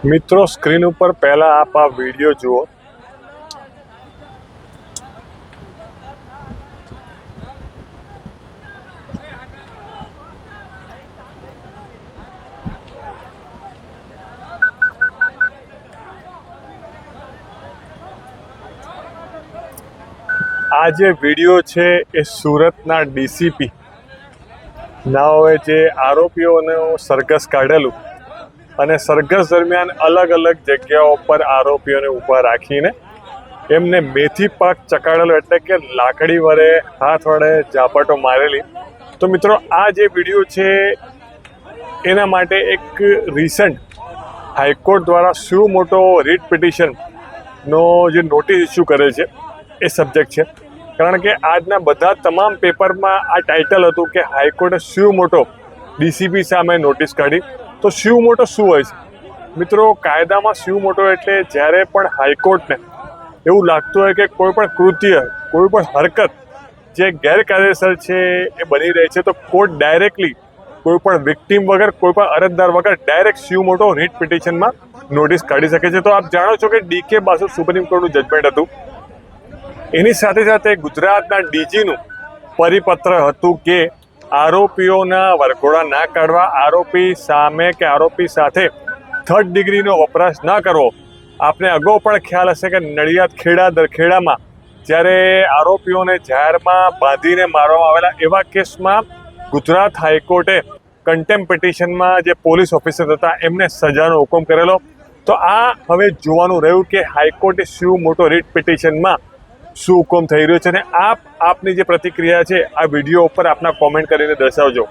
મિત્રો સ્ક્રીન ઉપર પહેલા આપ આ વિડીયો જુઓ। આ જે વિડીયો છે એ સુરતના ડીસીપી નાઓએ જે આરોપીઓનો સરઘસ કાઢેલું અને સરઘસ દરમિયાન અલગ અલગ જગ્યાઓ પર આરોપીઓને ઊભા રાખીને એમને મેથી પાક ચકાડેલો, એટલે કે લાકડી વડે હાથ વડે ઝાપટો મારેલી। તો મિત્રો આ જે વિડીયો છે એના માટે એક રિસન્ટ હાઈકોર્ટ દ્વારા શું મોટો રીટ પિટિશનનો જે નોટિસ ઇસ્યુ કરે છે એ સબ્જેક્ટ છે। કારણ કે આજના બધા તમામ પેપરમાં આ ટાઇટલ હતું કે હાઈકોર્ટે શું મોટો ડીસીપી સામે નોટિસ કાઢી। તો શું મોટો શું હોય છે મિત્રો? કાયદામાં શું મોટો એટલે જ્યારે પણ હાઈકોર્ટને એવું લાગતું હોય કે કોઈ પણ કૃત્ય, કોઈ પણ હરકત જે ગેરકાયદેસર છે એ બની રહી છે, તો કોર્ટ ડાયરેક્ટલી કોઈ પણ વિક્ટીમ વગર, કોઈ પણ અરજદાર વગર ડાયરેક્ટ શું મોટો રીટ પિટિશનમાં નોટિસ કાઢી શકે છે। તો આપ જાણો છો કે ડીકે બાસુ સુપ્રીમ કોર્ટનું જજમેન્ટ હતું। એની સાથે સાથે ગુજરાતના ડીજીનું પરિપત્ર હતું કે આરોપીઓના વરઘોડા ના કાઢવા, આરોપી સામે કે આરોપી સાથે થર્ડ ડિગ્રીનો વપરાશ ના કરવો। આપને અગાઉ પણ ખ્યાલ હશે કે નડિયાદ ખેડા દરખેડામાં જ્યારે આરોપીઓને જાહેરમાં બાંધીને મારવામાં આવેલા, એવા કેસમાં ગુજરાત હાઈકોર્ટે કન્ટેમ્પ પિટિશનમાં જે પોલીસ ઓફિસર હતા એમને સજાનો હુકમ કરેલો। તો આ હવે જોવાનું રહ્યું કે હાઈકોર્ટે શું મોટો રીટ પિટિશનમાં શું હુકમ થઈ રહ્યો છે, અને આપની જે પ્રતિક્રિયા છે આ વિડીયો ઉપર આપના કોમેન્ટ કરીને દર્શાવજો।